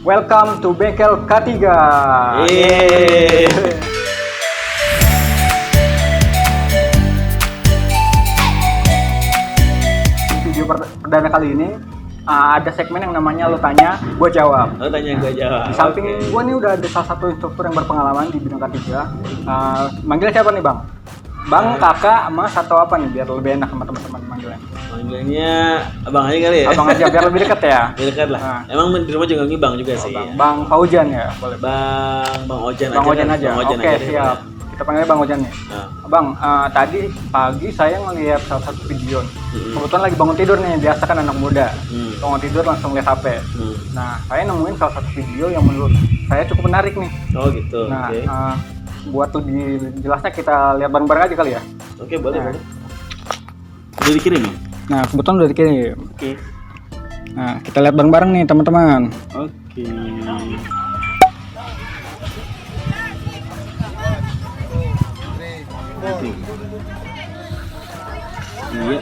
Welcome to Bengkel K3. Yeay. Di video perdana kali ini ada segmen yang namanya lo tanya, gue jawab. Lo tanya, gue jawab. Di samping gue nih udah ada salah satu instruktur yang berpengalaman di bidang K3. Manggilnya siapa nih bang? Bang, kakak, mas atau apa nih biar lebih enak sama teman-teman manggilnya? Manggilnya abang aja kali ya? Abang aja biar lebih dekat ya. Lebih dekat lah. Emang di rumah juga ngibang juga sih. Bang Faujan ya, boleh. Bang Ojan Bang aja. Ojan aja. Oke, siap. Kita panggilnya Bang Ojan nih. Bang, tadi pagi saya ngelihat salah satu video. Kebetulan lagi bangun tidur nih, biasa kan anak muda. Bangun tidur langsung lihat HP. Nah, saya nemuin salah satu video yang menurut saya cukup menarik nih. Oh gitu. Nah, buat lebih jelasnya kita lihat bareng-bareng aja kali ya. Oke, boleh, boleh. Udah dikirim ya? Nah, kebetulan udah dikirim. Oke. Nah, kita lihat bareng-bareng nih teman-teman. Oke. Iya.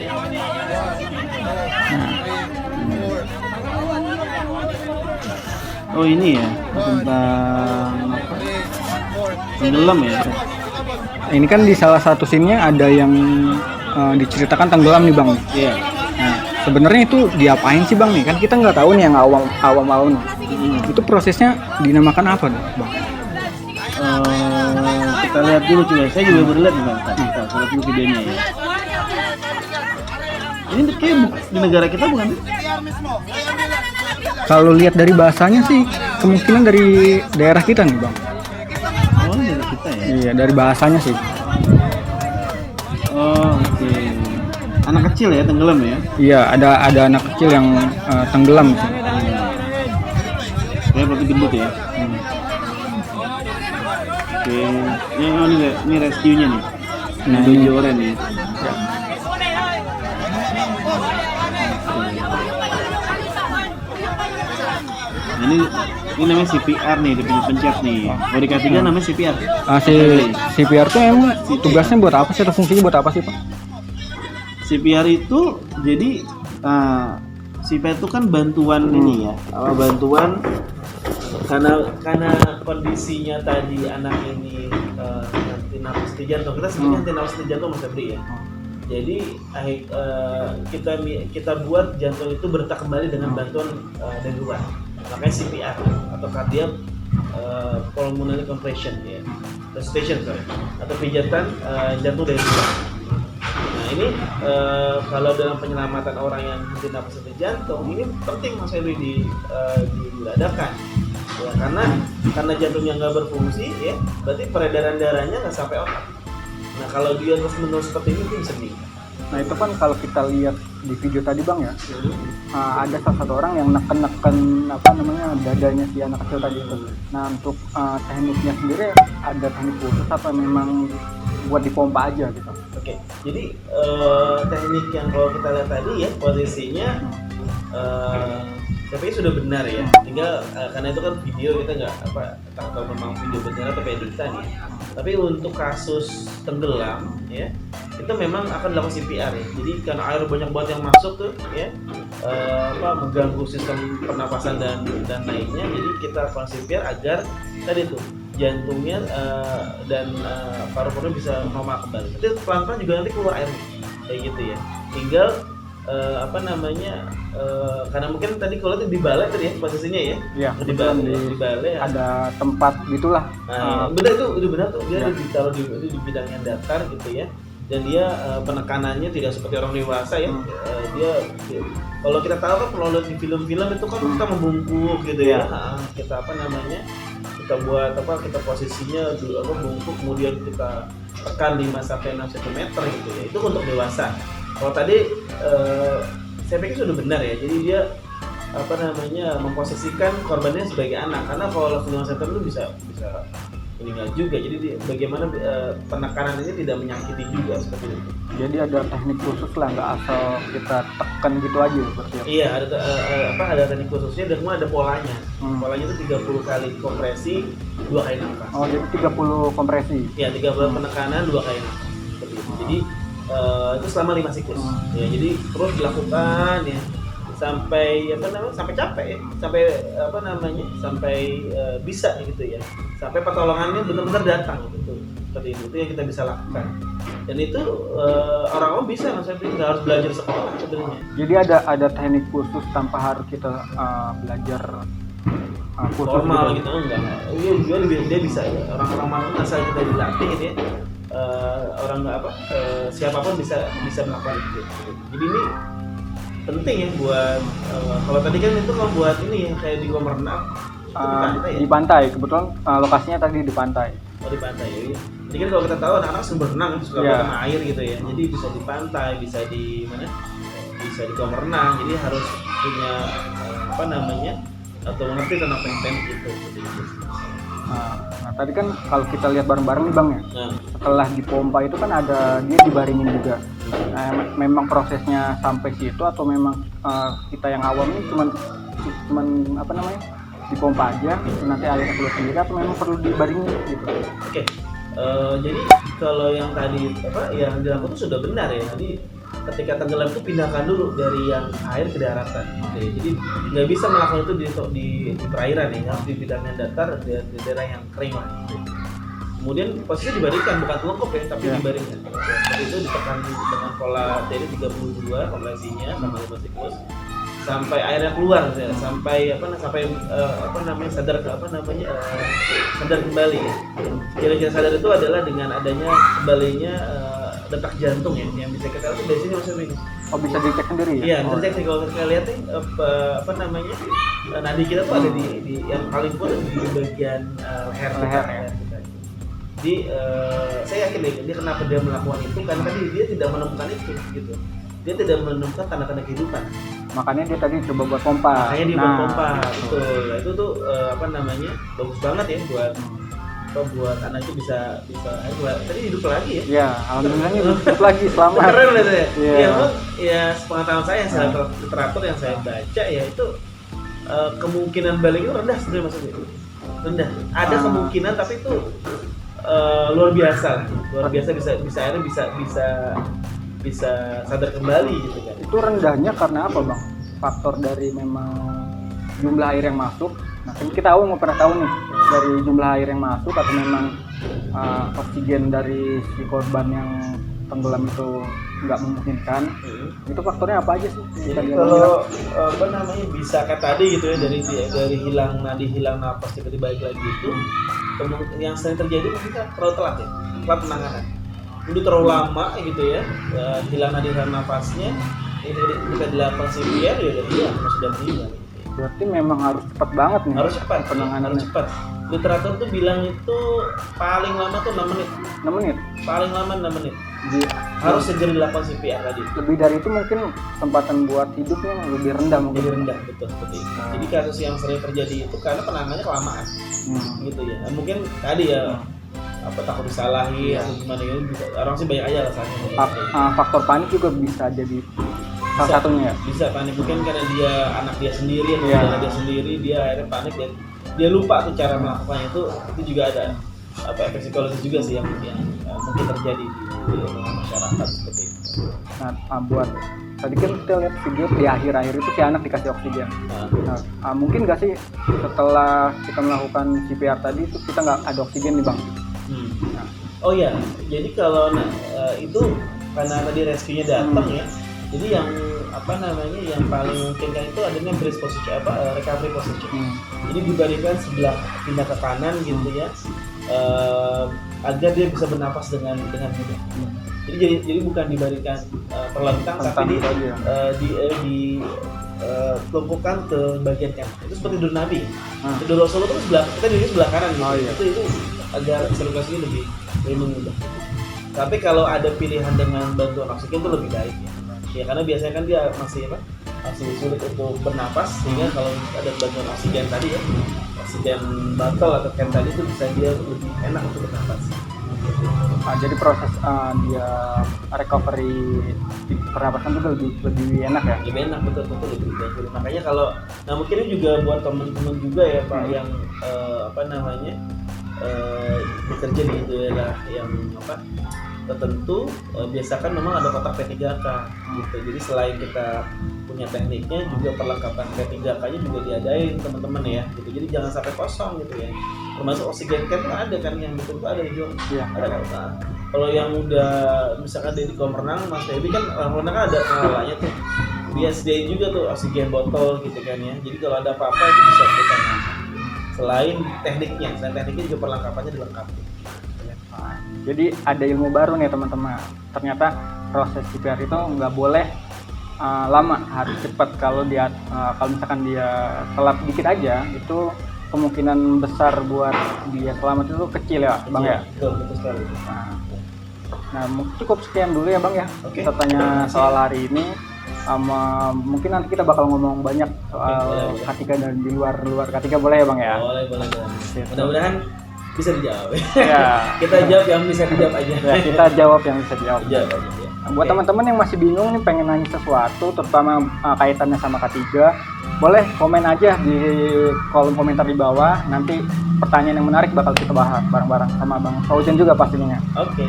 Oh ini ya, tentang tenggelam ya. Ini kan di salah satu scene-nya ada yang diceritakan tenggelam nih bang. Iya. Nah, sebenarnya itu diapain sih bang nih? Kan kita nggak tahu nih yang awam-awam. Itu prosesnya dinamakan apa nih bang? Kita lihat dulu coba. Saya juga baru lihat nih bang. Kita lihat dulu videonya ya. Ini kayak di negara kita bukan? Kalau lihat dari bahasanya sih kemungkinan dari daerah kita nih bang. Oh dari kita ya? Iya dari bahasanya sih. Oh oke. Anak kecil ya tenggelam ya? Iya ada anak kecil yang tenggelam sih. Kayak berarti gendut ya? Oke. Ini rescue-nya nih. Nah, baju oranye nih. Ya. Nah, ini namanya CPR nih, dipencet nih. Kalau di K3 namanya CPR. CPR tuh emang tugasnya buat apa sih atau fungsinya buat apa sih pak? CPR itu jadi CPR itu kan bantuan ini ya, bantuan karena kondisinya tadi anak ini henti napas di jantung. Kita sebutnya henti napas di jantung Mas Febri ya. Jadi kita buat jantung itu berdetak kembali dengan bantuan dari luar. Makanya CPR atau cardiac pulmonary compression ya, resuscitation atau pijatan jantung dari luar. Nah ini kalau dalam penyelamatan orang yang henti napas di jantung ini penting Mas Febri diadakan ya, karena jantungnya nggak berfungsi ya, berarti peredaran darahnya nggak sampai otak. Nah kalau dia terus-menerus seperti ini itu bisa meninggal. Nah itu kan kalau kita lihat di video tadi bang ya, ada salah satu orang yang neken dadanya si anak kecil tadi itu. Nah untuk tekniknya sendiri ada teknik khusus atau memang buat dipompa aja gitu? Oke, jadi teknik yang kalau kita lihat tadi ya posisinya tapi sudah benar ya. Tinggal karena itu kan video kita nggak tahu memang video benar atau editan ya. Tapi untuk kasus tenggelam ya kita memang akan dilakukan CPR ya. Jadi karena air banyak banget yang masuk tuh ya mengganggu sistem pernapasan dan lainnya. Jadi kita lakukan CPR agar tadi tuh jantungnya dan paru-paru bisa normal kembali. Tapi pelan-pelan juga nanti keluar air kayak gitu ya. Tinggal karena mungkin tadi kalau di balai tadi ya posisinya ya. Iya, di balai ada tempat gitulah. Nah, benar itu udah benar tuh dia ditaruh di bidang yang datar gitu ya. Dan dia penekanannya tidak seperti orang dewasa ya. Dia kalau kita tahu kan kalau lihat di film-film itu kan kita membungkuk gitu ya. Kita kita buat kita posisinya bungkuk kemudian kita tekan 5 sampai 6 cm gitu ya. Itu untuk dewasa. Kalau tadi saya pikir sudah benar ya. Jadi dia memposisikan korbannya sebagai anak. Karena kalau langsung 5 cm itu bisa meninggal juga. Jadi bagaimana penekanan ini tidak menyakiti juga seperti itu. Jadi ada teknik khusus lah, nggak asal kita tekan gitu aja seperti itu. Iya, ada teknik khususnya dan kemudian ada polanya. Polanya itu 30 kali kompresi, 2 kali nafas. Oh, jadi 30 kompresi. Iya, 30 penekanan, 2 kali nafas. Seperti itu. Jadi itu selama 5 siklus. Ya, jadi terus dilakukan ya. sampai sampai capek ya, sampai bisa gitu ya, sampai pertolongannya benar-benar datang gitu. Seperti itu yang kita bisa lakukan. Dan itu orang awam bisa, maksudnya nggak harus belajar sekolah sebenarnya. Jadi ada teknik khusus tanpa harus kita belajar khusus formal gitu. Enggak. Dia bisa ya. Orang-orang mana asal kita dilatih gitu ya. Siapapun bisa melakukan itu. Jadi ini penting ya buat kalau tadi kan itu buat ini yang kayak di kolam renang di pantai. Kebetulan lokasinya tadi di pantai. Oh, di pantai ya. Jadi kan kalau kita tahu anak-anak suka berenang, suka berenang air gitu ya. Jadi bisa di pantai, bisa di mana? Bisa di kolam renang. Jadi harus punya atau mengerti tentang teknik itu. Nah, tadi kan kalau kita lihat bareng-bareng nih Bang ya. Setelah dipompa itu kan ada dia dibaringin juga. Nah, memang prosesnya sampai situ atau memang kita yang awam ini cuman dipompa aja nanti airnya keluar sendiri atau memang perlu dibaringin gitu. Oke. Jadi kalau yang tadi yang dilakukan itu sudah benar ya. Jadi ketika tenggelam itu pindahkan dulu dari yang air ke daratan. Jadi nggak bisa melakukan itu di perairan ya, harus di bidang yang datar, di daerah yang kering lah. Kemudian posisinya dibaringkan, bukan telungkup ya, tapi dibaringkan. Seperti itu ditekan dengan pola TD 32 kompresinya sama siklus sampai airnya keluar ya, sampai sadar kembali ya. Kira-kira sadar itu adalah dengan adanya kembalinya detak jantung ya, yang bisa kita lihat biasanya maksudnya. Oh, bisa dicek sendiri ya? Iya, dicek nih kalau kita lihat nih nadi kita tuh ada di yang paling kuat di bagian leher ya. Jadi saya yakin deh dia kenapa dia melakukan itu, karena tadi dia tidak menemukan itu gitu. Dia tidak menemukan tanda-tanda kehidupan. Makanya dia tadi coba buat pompa. Makanya dia buat pompa, betul. Nah, itu tuh bagus banget ya buat anak itu bisa tadi hidup lagi ya. Iya, alhamdulillah hidup lagi, selamat. Keren lah ya. Iya. Ya, sepengetahuan saya yang saya literatur yang saya baca ya itu kemungkinan balik itu rendah sebenarnya, maksudnya. Rendah. Ada kemungkinan tapi itu luar biasa bisa akhirnya bisa sadar kembali gitu kan. Itu rendahnya karena apa Bang? Faktor dari memang jumlah air yang masuk. Nah, kita nggak pernah tahu nih dari jumlah air yang masuk atau memang oksigen dari si korban yang tenggelam itu nggak memungkinkan. Itu faktornya apa aja sih? Kalau bisa kayak tadi gitu ya, dari hilang napas tiba-tiba balik lagi itu yang sering terjadi mungkin terlalu telat penanganan. Udah terlalu lama gitu ya, hilang napasnya, ini kita dilakukan CPR ya udah hilang, sudah meninggal. Berarti memang harus cepat banget nih. Harus cepat penanganannya. Harus cepat. Literatur tuh bilang itu paling lama tuh 6 menit. 6 menit. Paling lama 6 menit. Harus segera dilakukan CPR tadi. Lebih dari itu mungkin kesempatan buat hidupnya lebih rendah mungkin. Lebih rendah, betul seperti itu. Jadi kasus yang sering terjadi itu karena penanganannya kelamaan. Gitu ya. Nah, mungkin tadi ya takut disalahin atau gimana gitu, bisa. Orang sih banyak aja alasannya. Faktor panik juga bisa jadi salah satunya ya? Bisa panik, mungkin karena anak dia sendiri atau dia sendiri, dia akhirnya panik dan dia lupa tuh cara melakukannya. Itu juga ada efek psikologis juga sih yang mungkin terjadi di masyarakat seperti itu. Nah, buat tadi kan kita lihat video di akhir itu si anak dikasih oksigen. Nah, mungkin nggak sih setelah kita melakukan CPR tadi itu kita nggak ada oksigen nih Bang? Nah. Oh ya, jadi kalau itu karena tadi rescue-nya datang ya. Jadi yang yang paling mungkin kan itu adanya brace position recovery position. Jadi dibandingkan sebelah pindah ke kanan gitu ya, agar dia bisa bernapas dengan mudah. Jadi bukan dibandingkan terlentang tapi dilumpuhkan ke bagian kanan. Itu seperti tidur Nabi. Tidur Rasulullah itu kita diri sebelah kanan gitu. Itu agar sirkulasinya lebih mudah. Tapi kalau ada pilihan dengan bantuan oksigen itu lebih baik ya. Ya karena biasanya kan dia masih sulit untuk bernapas, sehingga kalau ada bantuan oksigen tadi ya, oksigen botol atau can tadi itu bisa dia lebih enak untuk bernapas. Jadi proses dia recovery di pernapasan juga lebih enak ya? Lebih enak, betul lebih baik. Makanya kalau, mungkin ini juga buat teman-teman juga ya Pak yang bekerja di daerah yang tertentu, biasakan memang ada kotak P3K gitu. Jadi selain kita punya tekniknya, juga perlengkapan P3K-nya juga diadain teman-teman ya gitu. Jadi jangan sampai kosong gitu ya. Termasuk oksigen can ada kan yang betul-betul ada di Jong. Iya. Ada kan. Nah, kalau yang udah misalkan di kolam renang, Mas Dewi kan kolam renang kan ada pengelolanya tuh. Dia sediain juga tuh oksigen botol gitu kan ya. Jadi kalau ada apa-apa itu bisa kita selain tekniknya juga perlengkapannya dilengkapi. Jadi ada ilmu baru nih teman-teman. Ternyata proses CPR itu nggak boleh lama, harus cepat. Kalau misalkan dia telat dikit aja, itu kemungkinan besar buat dia selamat itu kecil ya, Bang ya. Betul sekali. Nah, cukup sekian dulu ya, Bang ya. Oke. Kita tanya soal hari ini. Mungkin nanti kita bakal ngomong banyak soal boleh. K3 dan di luar K3 boleh ya, Bang ya. Boleh. Sip. Mudah-mudahan bisa dijawab. Ya. Kita jawab yang bisa dijawab aja. Ya, kita jawab yang bisa dijawab. Jawab aja ya. Buat teman-teman yang masih bingung nih pengen nanya sesuatu terutama kaitannya sama K3, boleh komen aja di kolom komentar di bawah. Nanti pertanyaan yang menarik bakal kita bahas bareng-bareng sama Bang Fauzan juga pastinya. Oke.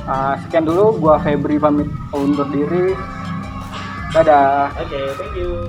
Nah, sekian dulu, gua Febri pamit undur diri. Dadah. Oke, thank you.